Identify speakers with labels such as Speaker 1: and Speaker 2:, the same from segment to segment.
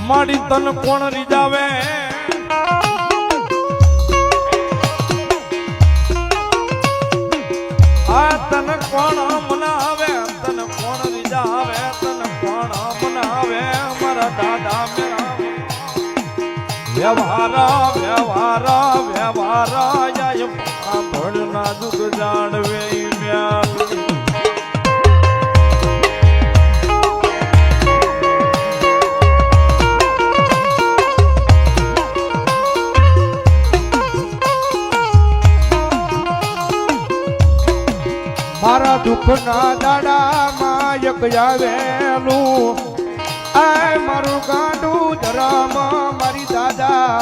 Speaker 1: મારી તન કોણ રીજાવે આ તન કોણ મનાવે તન કોણ રીજાવે તન કોણ મનાવે મારા દાદા મેરા વ્યવહારા વ્યવહારા વ્યવહારા યા ભણના દુઃખ જાણવે મ્યાલ મારા દુઃખના દાડામાં એક આવેલું આ મારું ગાંડું ધરામાં મારી દાદા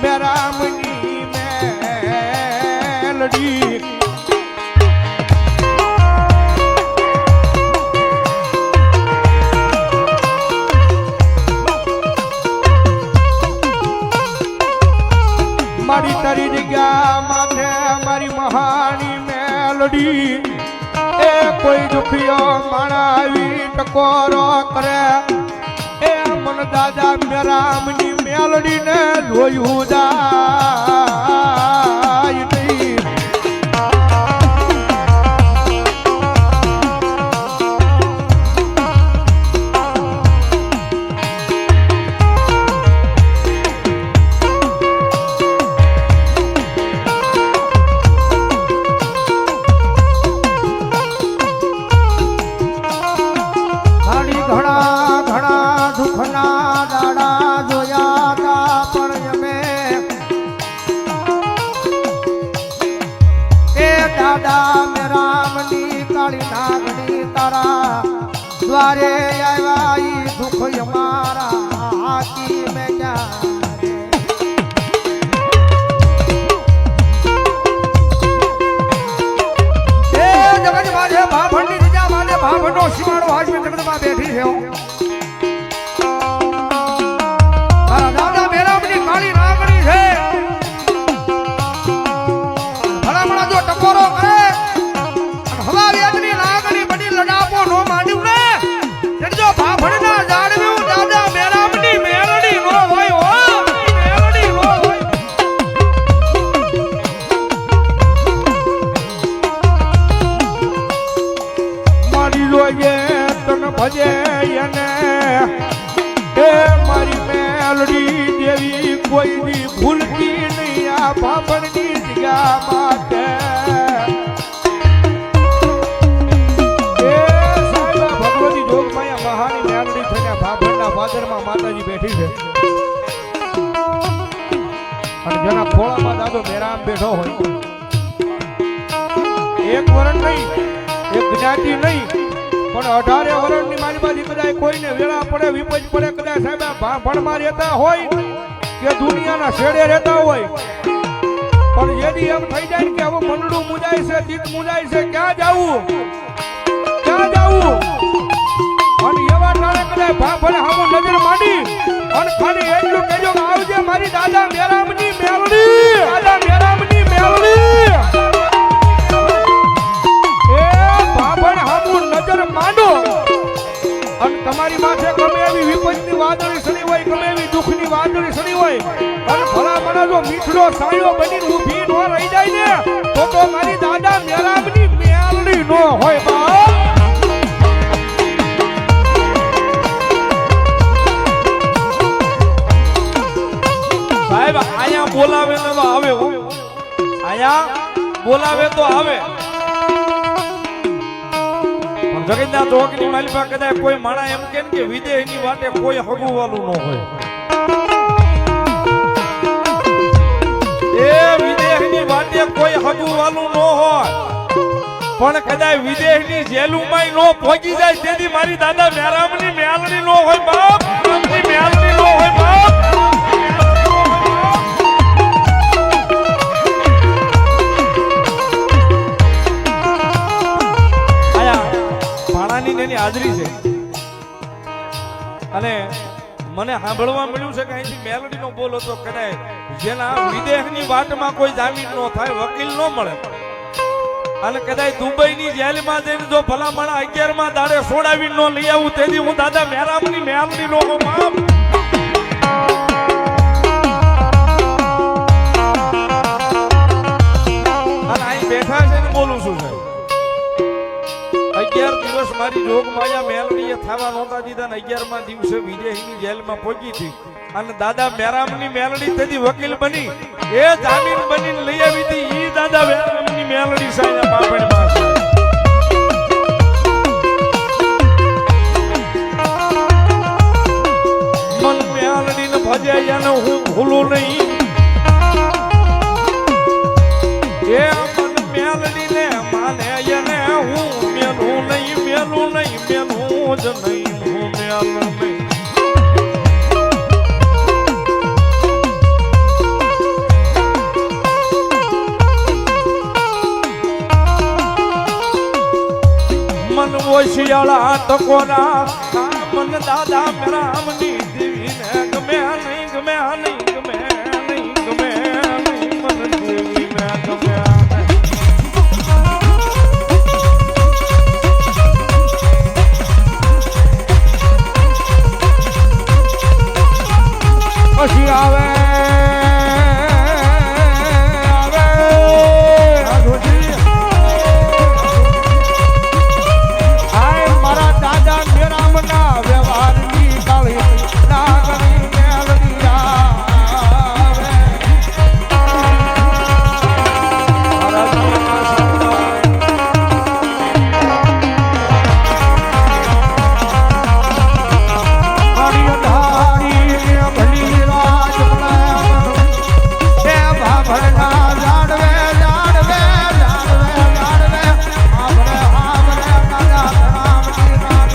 Speaker 1: મેરામની મેલડી મારી તારી જગ્યા માથે મારી મહાની મેલડી એ કોઈ દુખિયો માણા આવી ટકોરો કરે એ મન દાદા મેરામની મેલડી ને જોયું જાય નહીં દ્વારે આવ્યા ઈ દુઃખ અમારા હાકી મે ભાભણની રજા માને ભાભણનો સીમાડો હાજમે જગતમાં બેઠી છે મારા દાદા મેરામની કાળી નાગણી છે ભલામણા જો ટકોરો કરે હવા વેદની નાગણી બની લડાપો નો માંડ્યું ને જો ભાભણના જાણવ્યું દાદા મેરામની મેલડી નો હોય હો મેલડી નો હોય મારી જોઈએ તન ભજે એને એ મારી મેલડી દેવી કોઈની ભૂલતી નહીં આ ભાભણની જગ્યા માટે માતાજી બેઠી છે અને જેના ખોળામાં દાદો મેરામ બેઠો હોય એક વરણ નહીં એક જ્ઞાતિ નહીં પણ 18 વરણની મારી બાજુ કદાચ કોઈને વેળા પડે વિપજ પડે કદાચ સાહેબ ભાભણમાં રહેતા હોય કે દુનિયાના છેડે રહેતા હોય પણ જેથી એમ થઈ જાય કે હવે મનડું મુજાય છે ચિત્ત મુજાય છે ક્યાં જાવું અને એવા ટાણે કદાચ ભાભણે હામો નજર માંડી અને ખાલી એટલું કહેજો કે આવજે મારી દાદા મેરામની મેલડી દાદા મેરામની મેલડી એ ભાભણે હામો નજર માંડો અને તમારી માથે ગમે એવી વિપત્તિની વાદળી સડી હોય ગમે એવી દુઃખની વાદળી સડી હોય અને ભલા મને જો મીઠડો સાયો બનીને ઊભી ન રહી જાય ને તો મારી દાદા મેરામની મેલડી ન હોય બાપ સાહેબ આયા બોલાવે તો આવે આયા બોલાવે તો આવે પણ જગતના ચોકની માલિપા કદાચ કોઈ માણા એમ કે વિદેહની વાટે કોઈ હગુવાલું ન હોય એ વિદેહની વાટે કોઈ હગુવાલું ન હોય પણ કદાચ વિદેહની જેલુમાં ન પહોંચી જાય તેથી મારી દાદા મેરામની મેલડી ન હોય બાપ મેલડી ન હોય બાપ એની હાજરી છે અને મને સાંભળવા મળ્યું છે કે અહીંથી મેલડીનો બોલ હતો કદાચ જેના વિદેશની વાટમાં કોઈ જામીન ન થાય વકીલ ન મળે અને કદાચ દુબઈની જેલમાં જઈને જો ભલામણા 11 માં દાડે છોડાવી ન લઈ આવું તેથી હું દાદા મેરામની મેલડી નો માપ
Speaker 2: બોલું છું સાહેબ 11 દિવસ મારી જોગ માયા મેલડીએ થવા નહોતા દીધા ને 11મા દિવસે વિજયની જેલમાં પહોંચી હતી અને દાદા મેરામની મેલડી તેથી વકીલ બની એ જામીન બનીને લઈ આવી હતી ઈ દાદા મેરામની મેલડી સાહેબ બાપણમાં મન મેલડીને ભજે એને હું ભૂલું નહીં એ મન મેલડીને માને એને હું મેલું નહીં મેલું નહીં મેલું જ નહીં હું મેલું નહીં મન ઓશિયાળા ટકોરા મન દાદા મેરામની દેવીને ગમે નહીં ગમે નહીં ગમે નહીં ગમે નહીં મન દેવીને ગમે
Speaker 1: પછી આવે મારા દાદા મેરામના વ્યવહારની કાળી નાગણી મેલડી આવે મારી અંધારી ભલી રાત એ ભાભરના જાડવે જાડવે જાડવે જાડવે આભરે આભરે દાદા મેરામની રાત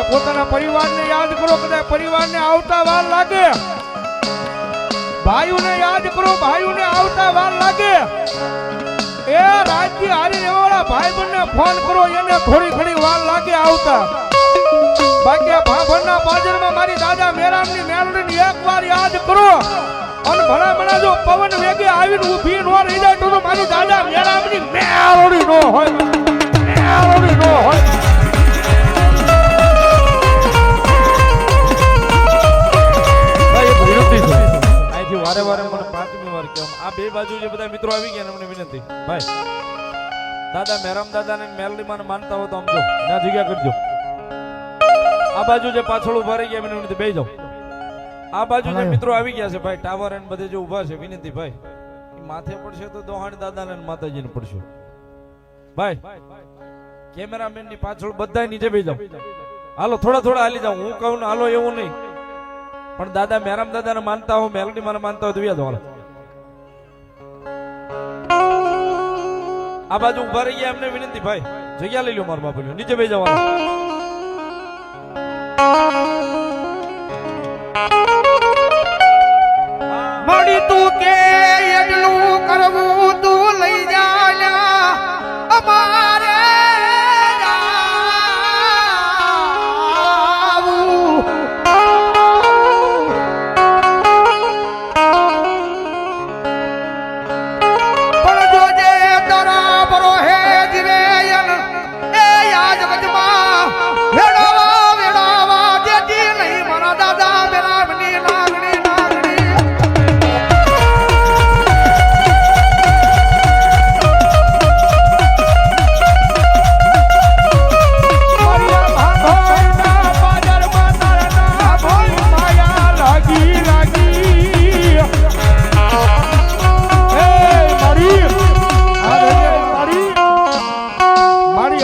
Speaker 1: પોતાના પરિવારને યાદ કરો, કદાચ પરિવારને આવતા વાર લાગે. ભાઈઓને યાદ કરો, ભાઈઓને આવતા વાર લાગે. એ રાજ્ય હારી રહેવાવાળા ભાઈ બંને ફોન કરો, એને થોડી ઘણી વાર લાગે આવતા. બાકી આ ભાભરના પાજરમાં મારી દાદા મેરામની મેલડીને એકવાર યાદ કરો અને ભલામણા જો પવન વેગે આવીને ઊભી નો રહી જાય તો મારી દાદા મેરામની મેલડી નો હોય મેલડી નો હોય
Speaker 2: અહીંથી વારે વારે મને પાંચમી વાર કેમ આ બે બાજુ જે બધા મિત્રો આવી ગયા ને મને વિનંતી ભાઈ દાદા મેરામ દાદા ને મેલડી માં માનતા હો તો આમ જો ના જગ્યા કરજો આ બાજુ જે પાછળ ઉભા રહી ગયા મને વિનંતી બેસી જાઓ આ બાજુ જે મિત્રો આવી ગયા છે ભાઈ ટાવર અને બધે જે ઉભા છે વિનંતી ભાઈ માથે પડશે તો દોહાણી દાદા ને માતાજીને પડશે ભાઈ કેમેરામેન ની પાછળ બધા નીચે બેસી જાઓ હાલો થોડા થોડા હાલી જાઓ હું કહું ને હાલો એવું નહીં પણ દાદા મેરામ દાદા ને માનતા હો મેલડી મને માનતા હોય તો વ્યા દો હાલો આ બાજુ ઉભા રહી ગયા એમને વિનંતી ભાઈ જગ્યા લઈ લો મારા બાપુ નીચે બેસી જાઓ
Speaker 1: મળી તું કે એટલું કરવું તું લઈ જા અમારે પણ જોજે તારા બરો હે જીવે એ યાદ વચમાં વેડાવા જેથી નહીં મારા દાદા મેરામની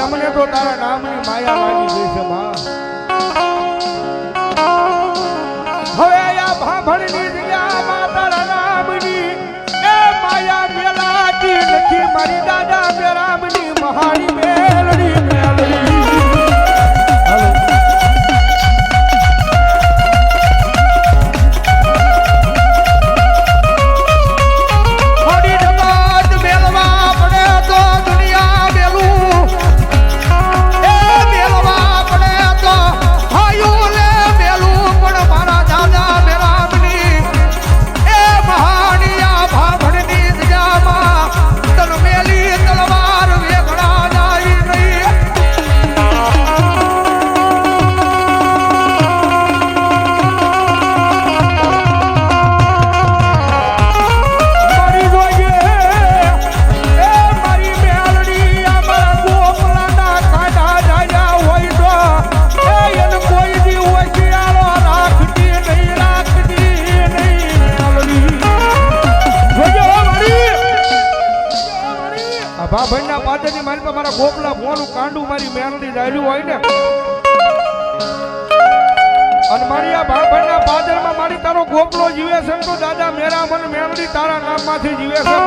Speaker 1: લાગણી તારા નામની માયા લાગી ગઈ છે માં હવે આ ભાભણની જગ્યામાં તારા નામની એ માયા મેલાતી નથી મારી દાદા મેરામની મહાની મેલડી મેલડી ભાભણના પાદરની મારી પર મારા ગોપલા ભોનું કાંડું મારી મેલડી ડાળ્યું હોય ને અને મારી આ ભાભણના પાદરમાં મારી તારો ગોપલો જીવે છે તો દાદા મેરા મન મેલડી તારા નામમાંથી જીવે છે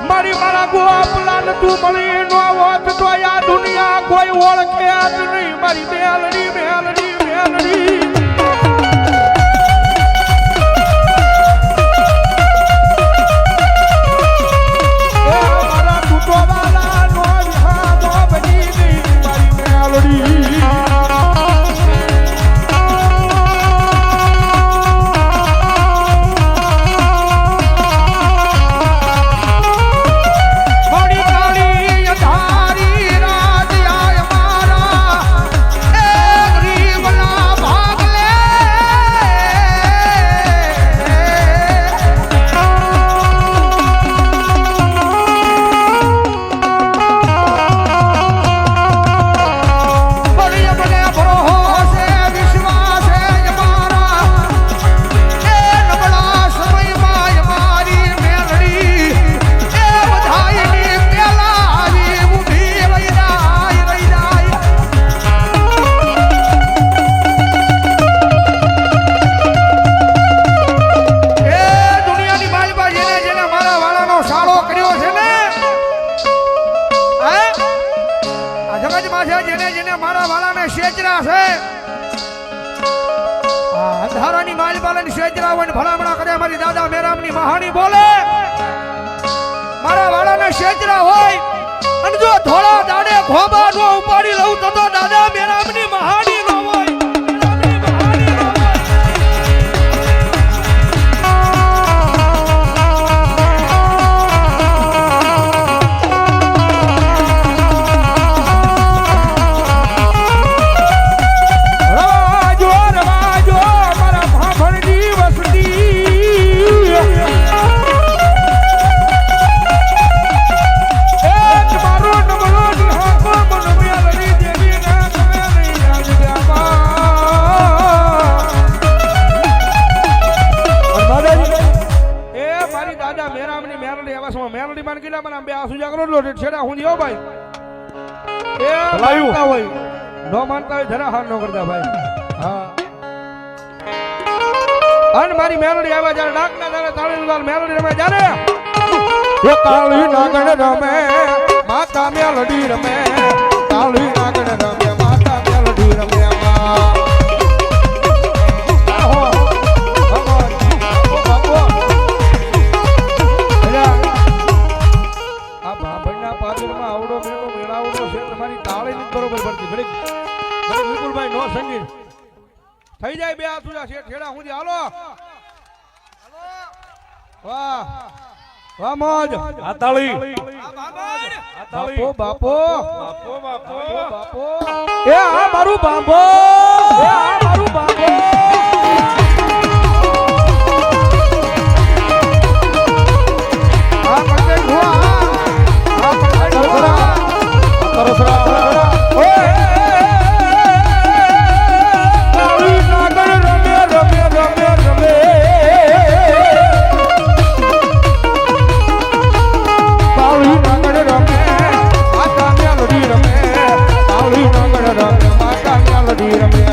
Speaker 1: મારી મારા ગોપલા ને તું મળી નો હોત તો આ દુનિયા કોઈ ઓળખે જ નહીં મારી મેલડી મેલડી મેલડી અંધારાની માલપાલન શેજરાવન ભલામણા કરે મારી દાદા મેરામની મહાની બોલે મારા વાળાને શેજરા હોય અને જો થોડા દાડે ખોબા નો ઉપાડી લઉં તો દાદા મેરામની મહાની નો હોય મેરામની મહાની નો હોય. રવાજો મારા ભાભણની વસતી એક મારો નમલો નિહાકો મનમિયાલની દેવી ના તમે નહીં રાજગામાં. એ મારી દાદા મેરામની મેરડી આવાસમાં મેરડી માન કીધા મને બે આસુ જાગરો લો છેડા હું જીઓ ભાઈ એ માનતા હોય નો માનતા હોય જરા હાર નો કરતા ભાઈ. હા અન મારી મેરડી આવ્યા જ્યારે ડાકના ત્યારે તાળી લાલ મેરડી રમે જ્યારે એ કાળી નાગણ રમે માતા મેલડી રમે કાળી નાગણ રમે માતા મેલડી રમે આ બાબરના પાદરમાં આવડો મેળો મેળાવડો છે તમારી તાળી ની બરોબર પડતી ઘડીક વિપુલભાઈ નો સંગીત થઈ જાય બે હાથ ઉજા છે ઠેડા હું હાલો વાહ વાહ મોજ
Speaker 2: આ તાળી
Speaker 1: બાપો બાપો
Speaker 2: બાપો બાપો
Speaker 1: બાપો એ આ મારું બાપો એ આ મારું બાપો આ પકડ હુઆ આ પકડ હુઆ તરસરા ઓય કાળી નાગર રમે રમે રમે રમે કાળી નાગર રમે માતા મેલડી રમે કાળી નાગર રમે માતા મેલડી રમે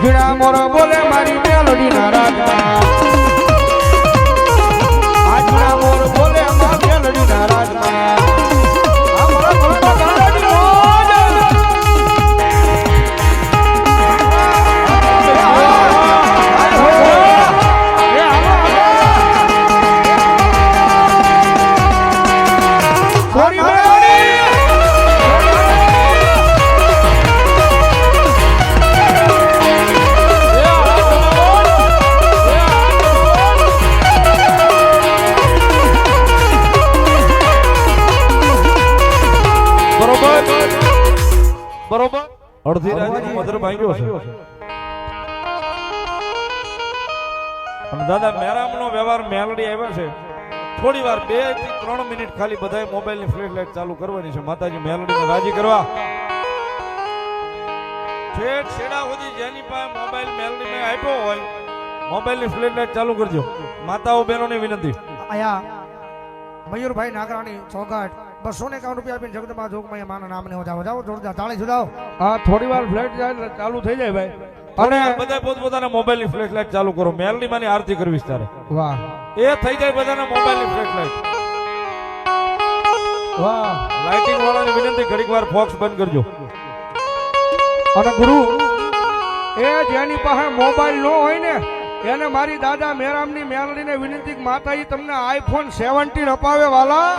Speaker 1: જીણા મોર બોલે મારી મેલડી ના રાજમાં આ જીણા મોર બોલે મારી મેલડી ના રાજમાં આ મારા ભક્તો ગાડાની મોજ સોરી
Speaker 2: બરોબર અડધી રાજી મધર ભાંગ્યો છે અને દાદા મેરામનો વ્યવહાર મેલડી આવ્યા છે થોડી વાર 2 થી 3 મિનિટ ખાલી બધાએ મોબાઈલની ફ્લેશ લાઈટ ચાલુ કરવાની છે માતાજી મેલડીને રાજી કરવા ઠેઠ છેડા સુધી જેની પાસે મોબાઈલ મેલડીને આપ્યો હોય મોબાઈલની ફ્લેશ લાઈટ ચાલુ કરજો માતાઓ બહેનોની વિનંતી
Speaker 3: આયા મયુરભાઈ નાગરાણી ચોગાટ 251 રૂપિયા આપીને જગદંબા જોગમાં માના નામને જાઓ જાઓ જોરદાર તાળી સુધાઓ
Speaker 1: આ થોડી વાર ફ્લેટ જાય ચાલુ થઈ જાય ભાઈ અને
Speaker 2: બધા પોતપોતાના મોબાઈલની ફ્લેશ લાઈટ ચાલુ કરો મેલડી માની આરતી કરવી છે તારે
Speaker 1: વાહ
Speaker 2: એ થઈ જાય બધાના મોબાઈલની ફ્લેશ લાઈટ
Speaker 1: વાહ
Speaker 2: લાઇટિંગ વાળાની વિનંતી ઘડીક વાર ફોક્સ બંધ કરજો
Speaker 1: અને ગુરુ એ જેની પાસે મોબાઈલ ન હોય ને એને મારી દાદા મેરામની મેલડીને વિનંતી કે માતાજી તમને આઈફોન 17 અપાવે વાલા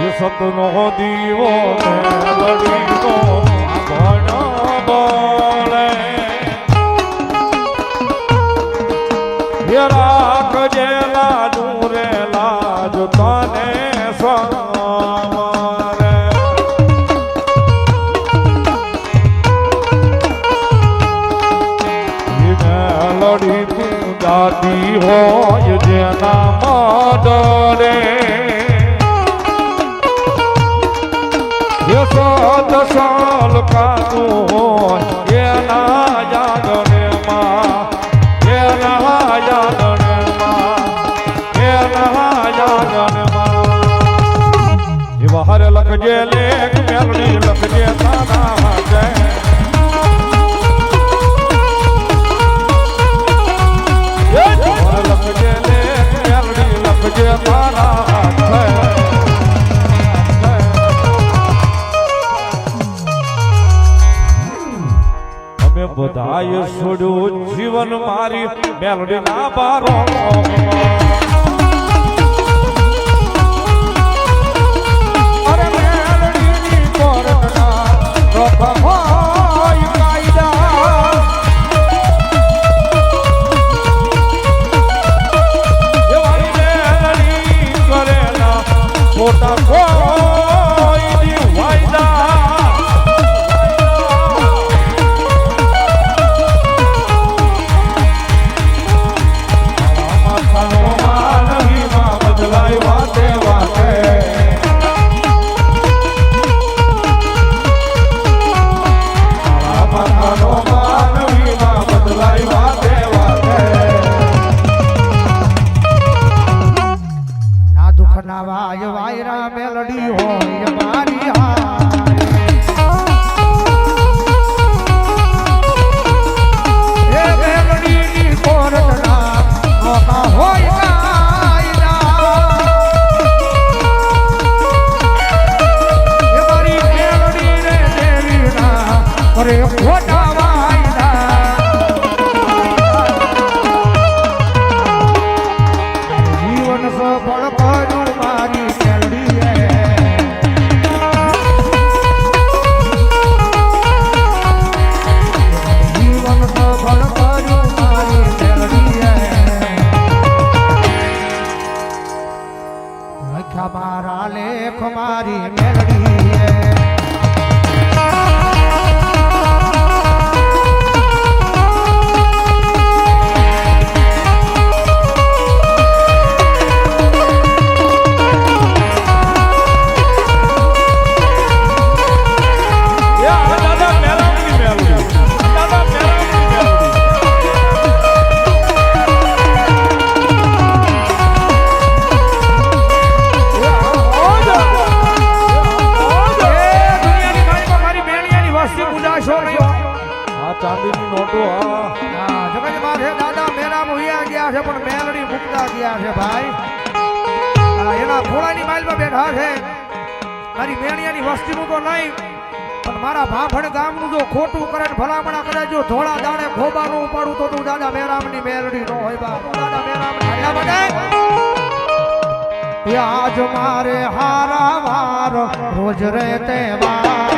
Speaker 2: ये सतनो दीवो मेलडी को भण बोले ये राख जेला नूरे लाज तने स्वारे ये मेलडी तू दादी हो ये जेना मदरे ये 7 साल कानून ये ना याद रे माँ ये ना याद रे જોહર લખજે લેખ મેલડી લખજે તારા જય જોહર લખજે લેખ મેલડી લખજે તારા જય અમે બધાએ છોડ્યું જીવન મારી મેલડી ના બારો
Speaker 3: વાયરા મેલડી હોય મારી હારે એ મેલડીની કોરટના નોકા હોય કાયદા એ મારી મેલડી રે દેવીના અરે ખોટા વાયદા જીવન સફળ કર્યું મારી મારા લેખ મારી મેલડી
Speaker 2: ચાંદીની નોટો
Speaker 3: હા જગતમાં છે દાદા મેરામ હોયા ગયા છે પણ મેલડી મુકતા ગયા છે ભાઈ એના ખોળાની માઇલમાં બેઠા છે મારી મેણિયાની વસ્તીનું તો નહીં પણ મારા ભાભણ ગામનું જો ખોટું કરે ને ભલામણા કરે જો ધોળા દાણે ખોબાનું ઉપાડું તો તું દાદા મેરામની મેલડી નો હોય બા દાદા મેરામની હલ્લા બને આજ મારે હારા વાર રોજ રે તહેવાર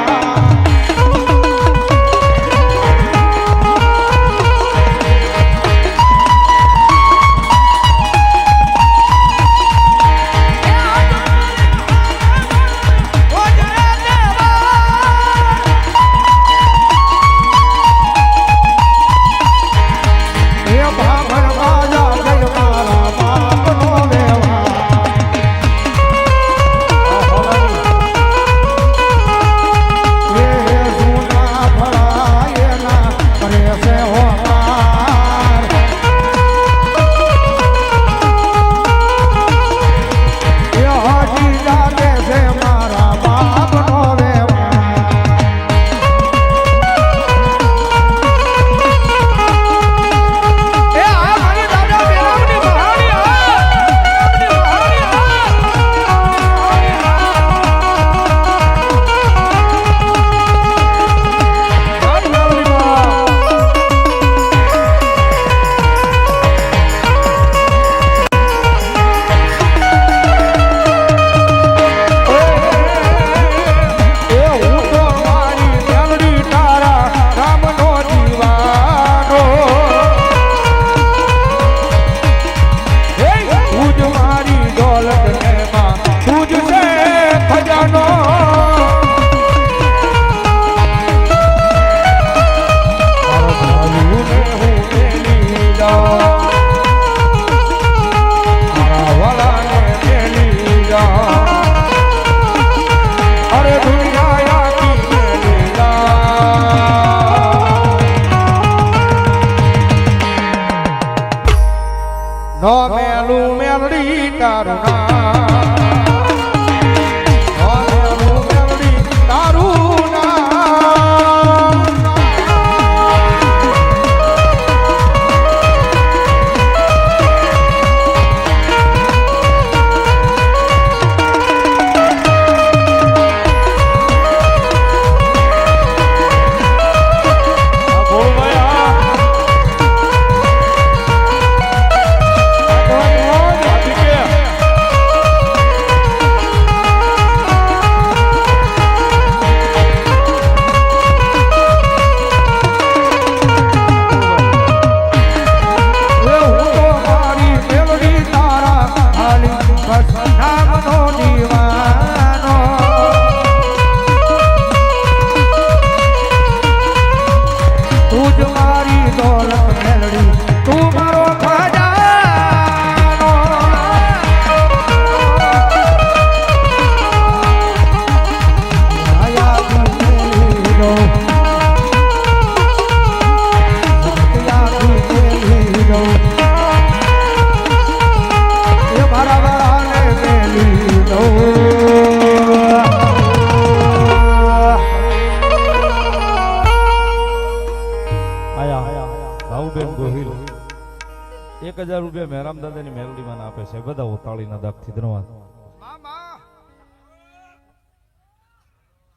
Speaker 2: 1000 રૂપિયા મેરામ દાદાની મેલડીમાં આપે છે બધા ઉતાળીના દાખથી ધન્યવાદ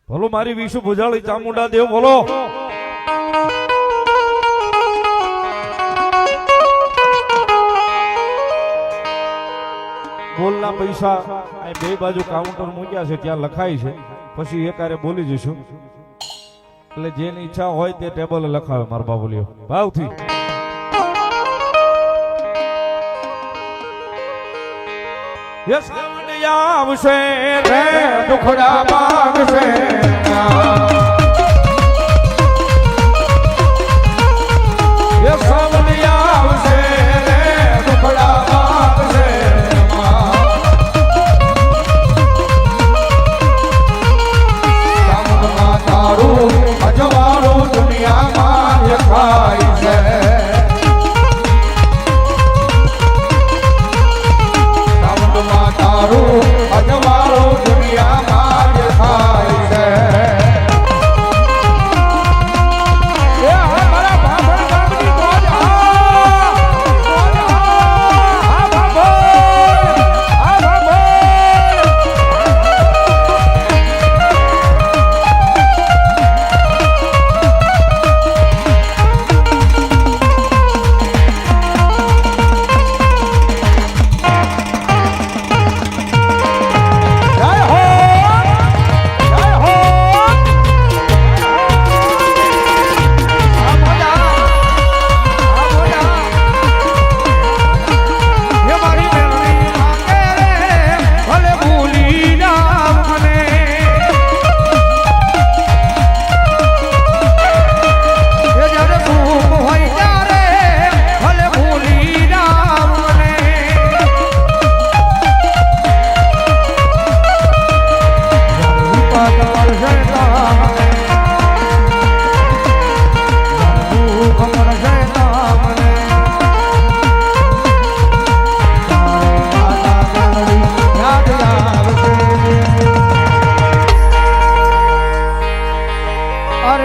Speaker 2: બોલો મારી વિશુ ભુજાળી ચામુંડા દેવ બોલો બોલના પૈસા આ બે બાજુ કાઉન્ટર મૂક્યા છે ત્યાં લખાય છે પછી એકારે બોલી જઈશું એટલે જેની ઈચ્છા હોય તે ટેબલે લખાવે મારા બાબુલીઓ ભાવથી યસ આવશે રે દુખડા માંગશે યસ આવશે રે દુખડા માંગશે તારું અજવાળું દુનિયામાં દેખાય છે તારું અજવાળું દુનિયામાં દેખાય છે એ મારા બાપણ ગામની મોજ આ બાપો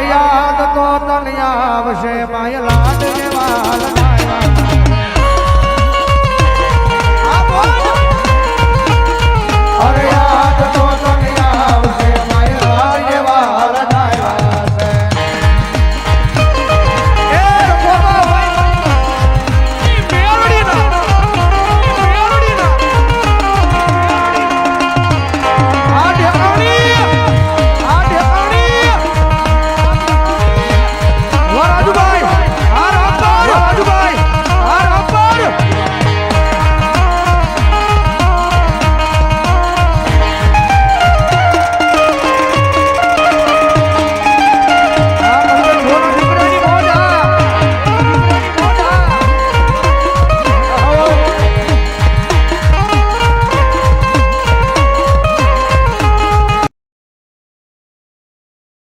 Speaker 2: યાદ તો તને આવશે માય લાડ ને વાલ